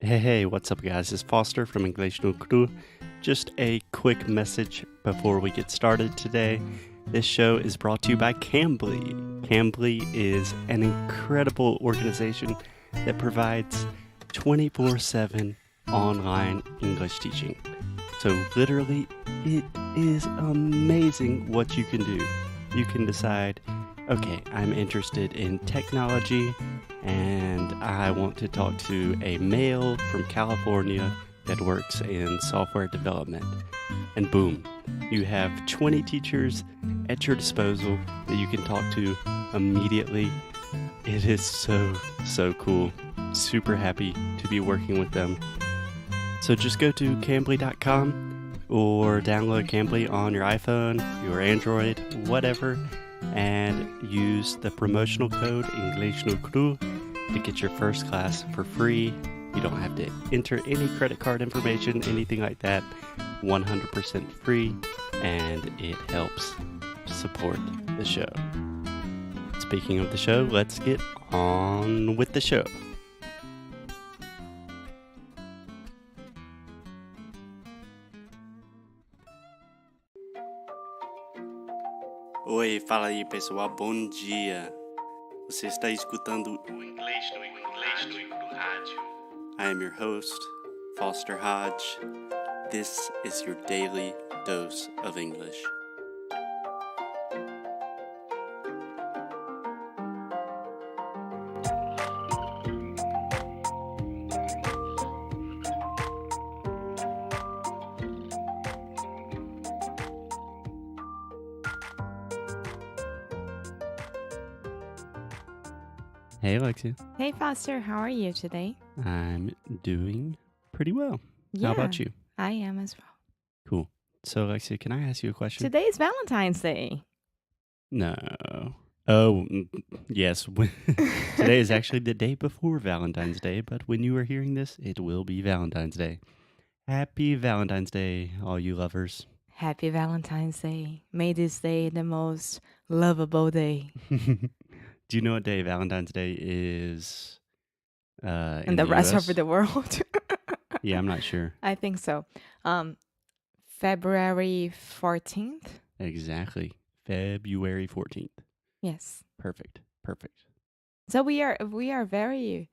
Hey, what's up, guys? It's Foster from English no Cru. Just a quick message before we get started today. This show is brought to you by Cambly. Cambly is an incredible organization that provides 24/7 online English teaching. So, literally, it is amazing what you can do. You can decide, okay, I'm interested in technology and I want to talk to a male from California that works in software development. And boom, you have 20 teachers at your disposal that you can talk to immediately. It is so cool. Super happy to be working with them. So just go to Cambly.com or download Cambly on your iPhone, your Android, whatever, and use the promotional code English no Cru to get your first class for free. You don't have to enter any credit card information, anything like that. 100% free, and it helps support the show. Speaking of the show, let's get on with the show. Oi, fala aí pessoal, bom dia. Você está escutando o Inglês no Rádio. I am your host, Foster Hodge. This is your daily dose of English. Hey, Alexia. Hey Foster, how are you today? I'm doing pretty well. Yeah, How about you? I am as well. Cool. So, Alexia, can I ask you a question? Today is Valentine's Day. No. Oh, yes. Today is actually the day before Valentine's Day, but when you are hearing this, it will be Valentine's Day. Happy Valentine's Day, all you lovers. Happy Valentine's Day. May this day the most lovable day. Do you know what day Valentine's Day is in the rest US? of the world. Yeah, I'm not sure. I think so. February 14th. Exactly. February 14th. Yes. Perfect. So we are very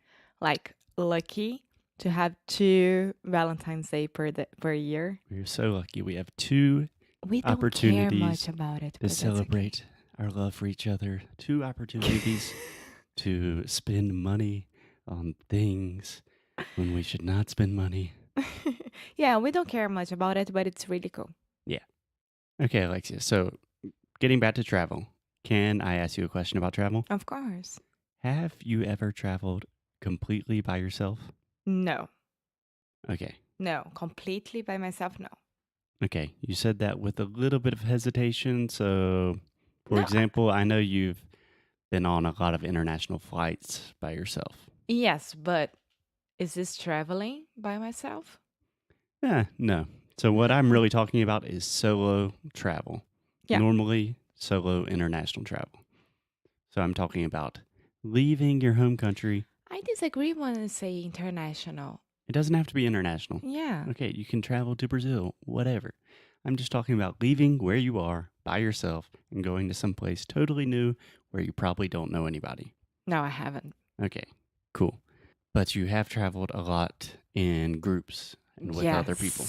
lucky to have 2 Valentine's Day per year. We're so lucky. We have 2 We don't care opportunities much about it. to but that's celebrate our love for each other. 2 opportunities to spend money on things when we should not spend money. Okay. Yeah, we don't care much about it, but it's really cool. Okay, Alexia. So, getting back to travel, can I ask you a question about travel? Of course. Have you ever traveled completely by yourself? No. Okay. No, completely by myself, no. Okay. You said that with a little bit of hesitation. So, for No, example, I know you've been on a lot of international flights by yourself. yes, but is this traveling by myself? No. So what I'm really talking about is solo travel. Yeah. Normally, solo international travel. So I'm talking about leaving your home country. I disagree when I say international. It doesn't have to be international. Yeah. Okay, you can travel to Brazil, whatever. I'm just talking about leaving where you are by yourself and going to someplace totally new where you probably don't know anybody. No, I haven't. Okay, cool. But you have traveled a lot in groups and with other people.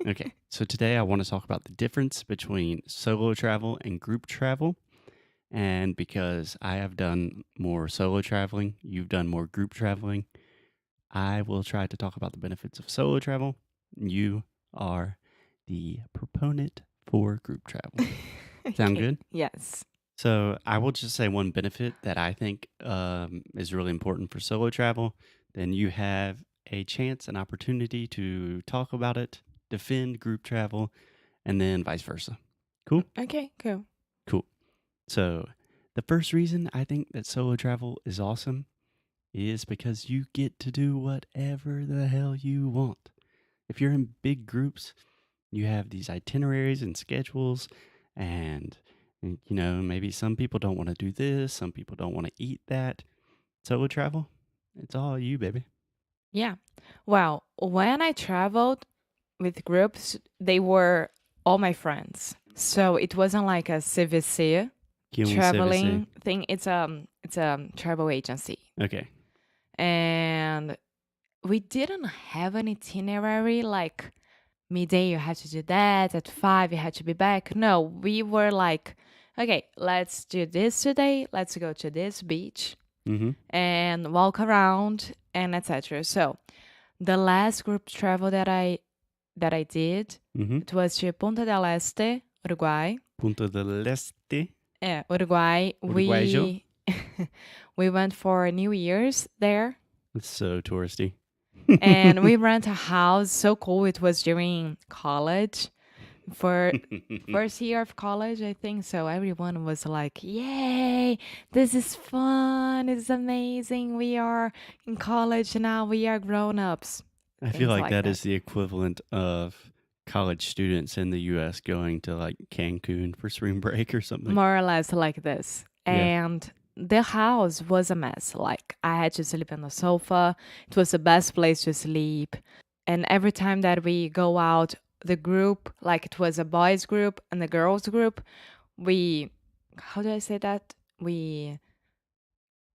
Okay, so today I want to talk about the difference between solo travel and group travel. And because I have done more solo traveling, you've done more group traveling, I will try to talk about the benefits of solo travel. You are the proponent for group travel. Sound Okay. good? Yes. So I will just say one benefit that I think is really important for solo travel. Then you have a chance, an opportunity to talk about it, defend group travel, and then vice versa. Cool? Okay, cool. Cool. So the first reason I think that solo travel is awesome is because you get to do whatever the hell you want. If you're in big groups, you have these itineraries and schedules, and maybe some people don't want to do this, some people don't want to eat that. Solo travel, it's all you, baby. Yeah. Well, when I traveled with groups, they were all my friends. So it wasn't like a CVC Que um CVC. traveling thing. It's a travel agency. Okay. And we didn't have an itinerary like midday you had to do that, at 5 you had to be back. No, we were like, okay, let's do this today. Let's go to this beach Mm-hmm. and walk around and etc. So the last group travel that I did, Mm-hmm. it was to Punta del Este, Uruguay. Punta del Este. Yeah, Uruguay. Uruguayo. We went for New Year's there, It's so touristy. and we rent a house. So cool! It was during college, for first year of college, I think. So everyone was like, "Yay! This is fun! It's amazing! We are in college now. We are grown ups." I feel Things like like that that. is the equivalent of college students in the US going to like Cancun for spring break or something. More or less like this. Yeah. And the house was a mess. Like I had to sleep on the sofa. It was the best place to sleep. And every time that we go out, the group, like it was a boys group and a girls group, we, how do I say that?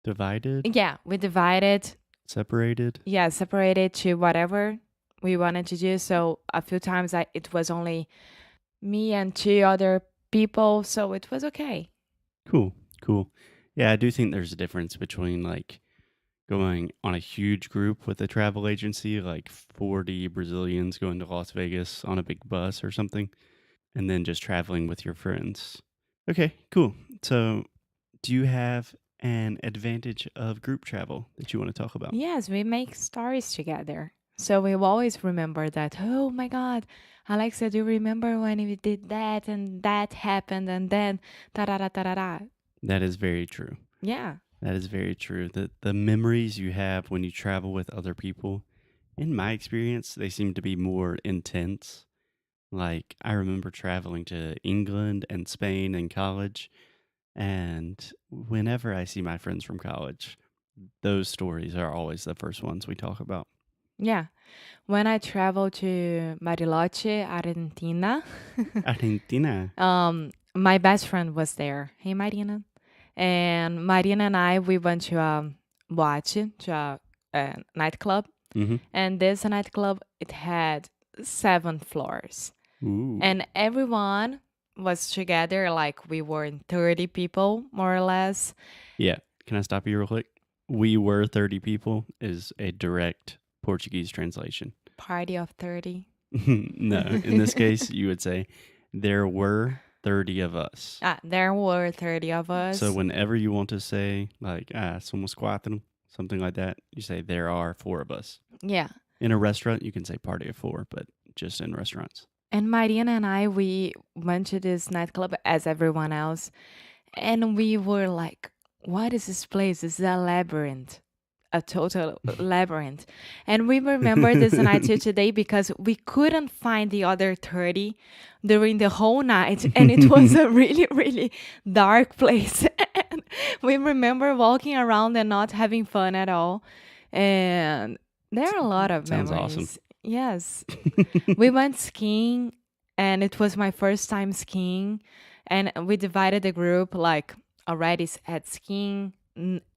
Divided, We divided, separated. separated to whatever we wanted to do. So a few times it was only me and two other people. So it was okay. Cool. Cool. Yeah, I do think there's a difference between like going on a huge group with a travel agency, like 40 Brazilians going to Las Vegas on a big bus or something, and then just traveling with your friends. Okay, cool. So, do you have an advantage of group travel that you want to talk about? Yes, we make stories together. So we will always remember that, oh my God, Alexa, do you remember when we did that and that happened and then da da da da da da? That is very true. Yeah. That is very true. The memories you have when you travel with other people, in my experience, they seem to be more intense. Like, I remember traveling to England and Spain in college, and whenever I see my friends from college, those stories are always the first ones we talk about. Yeah. When I traveled to Bariloche, Argentina, Argentina. my best friend was there. Hey, Marina. And Marina and I, we went to a boate, to a nightclub. Mm-hmm. And this nightclub, it had 7 floors. Ooh. And everyone was together, like we were 30 people, more or less. Yeah. Can I stop you real quick? We were 30 people is a direct Portuguese translation. Party of 30. No, in this case, you would say there were 30 of us. There were 30 of us. So whenever you want to say like, somos cuatro, something like that, you say there are 4 of us. Yeah. In a restaurant, you can say party of 4, but just in restaurants. And Mariana and I, we went to this nightclub as everyone else. And we were like, what is this place? This is a labyrinth. A total labyrinth. And we remember this night till today because we couldn't find the other 30 during the whole night. And it was a really, really dark place. And we remember walking around and not having fun at all. And there are a lot of Sounds memories. awesome. Yes. We went skiing and it was my first time skiing. And we divided the group like already at skiing.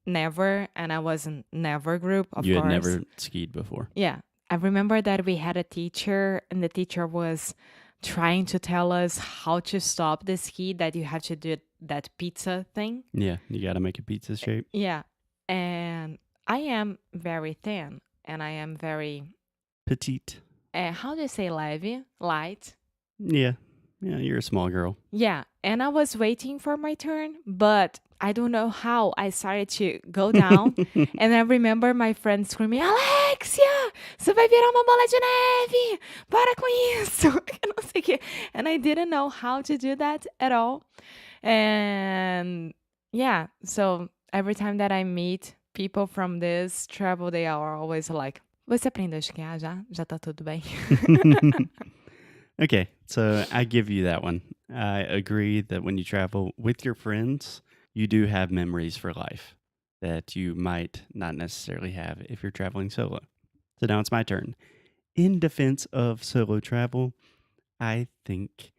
Never, and I wasn't never group, of You course. had never skied before. Yeah. I remember that we had a teacher, and the teacher was trying to tell us how to stop the ski, that you have to do that pizza thing. Yeah, you got to make a pizza shape. Yeah. And I am very thin, and I am very, Petite. how do you say leve? Light? Yeah. Yeah, you're a small girl. Yeah. And I was waiting for my turn, but I don't know how I started to go down. And I remember my friend screaming, Alexia, você vai virar uma bola de neve. Para com isso. Eu não sei o quê. And I didn't know how to do that at all. And yeah, so every time that I meet people from this travel, they are always like, você aprendeu a esquiar já? Já tá tudo bem? Okay, so I give you that one. I agree that when you travel with your friends, you do have memories for life that you might not necessarily have if you're traveling solo. So now it's my turn. In defense of solo travel, I think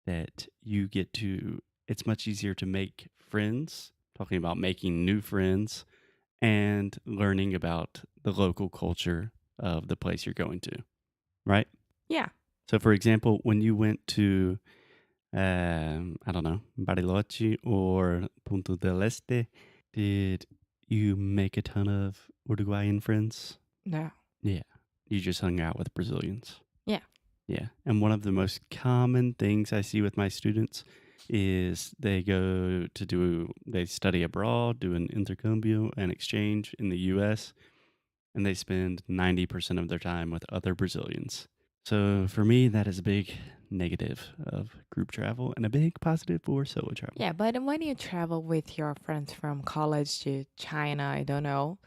that it's much easier to make friends, talking about making new friends and learning about the local culture of the place you're going to, right? Yeah. So, for example, when you went to, I don't know, Bariloche or Punta del Este, did you make a ton of Uruguayan friends? No. Yeah. You just hung out with Brazilians. Yeah. Yeah. And one of the most common things I see with my students is they study abroad, do an intercambio, an exchange in the US, and they spend 90% of their time with other Brazilians. So for me, that is a big negative of group travel and a big positive for solo travel. Yeah, but when you travel with your friends from college to China, I don't know,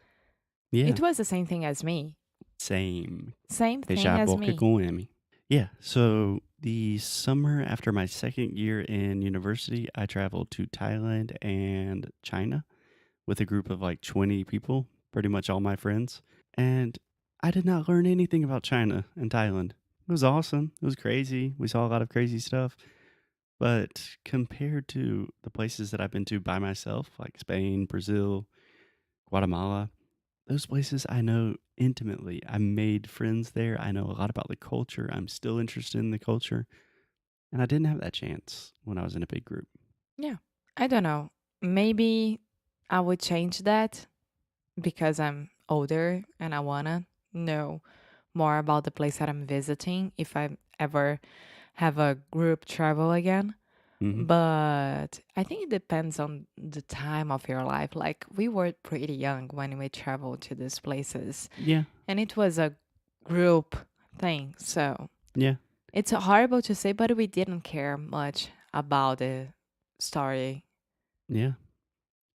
Yeah. it was the same thing as me. Same. Same thing Deixar a as boca me. com M. Yeah. So the summer after my second year in university, I traveled to Thailand and China with a group of like 20 people, pretty much all my friends. And I did not learn anything about China and Thailand. It was awesome. It was crazy. We saw a lot of crazy stuff. But compared to the places that I've been to by myself, like Spain, Brazil, Guatemala, those places I know intimately. I made friends there. I know a lot about the culture. I'm still interested in the culture. And I didn't have that chance when I was in a big group. Yeah. I don't know. Maybe I would change that because I'm older and I want to know more about the place that I'm visiting if I ever have a group travel again. Hmm. But I think it depends on the time of your life. Like we were pretty young when we traveled to these places, Yeah. and it was a group thing. So Yeah. it's horrible to say, but we didn't care much about the story. Yeah.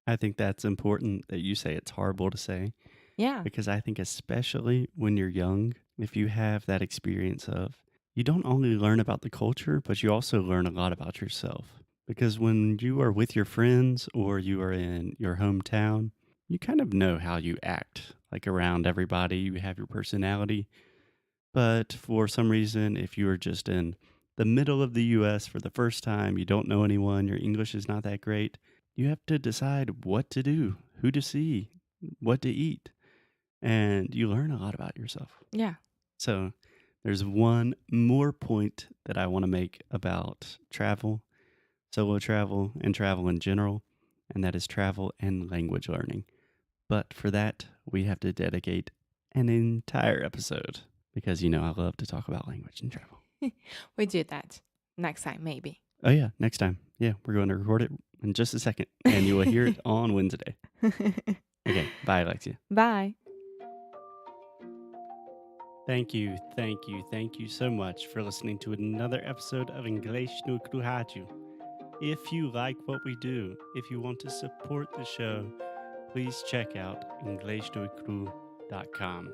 I think that's important that you say it's horrible to say Yeah. because I think, especially when you're young, if you have that experience of you don't only learn about the culture, but you also learn a lot about yourself. Because when you are with your friends or you are in your hometown, you kind of know how you act like around everybody. You have your personality. But for some reason, if you are just in the middle of the US for the first time, you don't know anyone, your English is not that great, you have to decide what to do, who to see, what to eat, and you learn a lot about yourself. Yeah. So, there's one more point that I want to make about travel, solo travel, and travel in general, and that is travel and language learning. But for that, we have to dedicate an entire episode because I love to talk about language and travel. We do that next time, maybe. Oh, yeah, next time. Yeah, we're going to record it in just a second, and you will hear it on Wednesday. Okay, bye, Alexia. Bye. Thank you so much for listening to another episode of Inglês no Rádio. If you like what we do, if you want to support the show, please check out inglesnocru.com.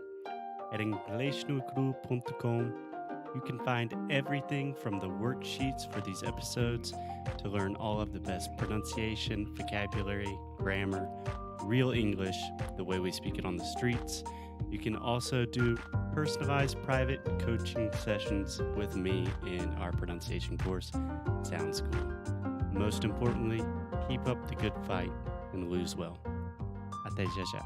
At inglesnocru.com, you can find everything from the worksheets for these episodes to learn all of the best pronunciation, vocabulary, grammar, real English, the way we speak it on the streets. You can also do personalized private coaching sessions with me in our pronunciation course, Sound School. Most importantly, keep up the good fight and lose well. Até já já.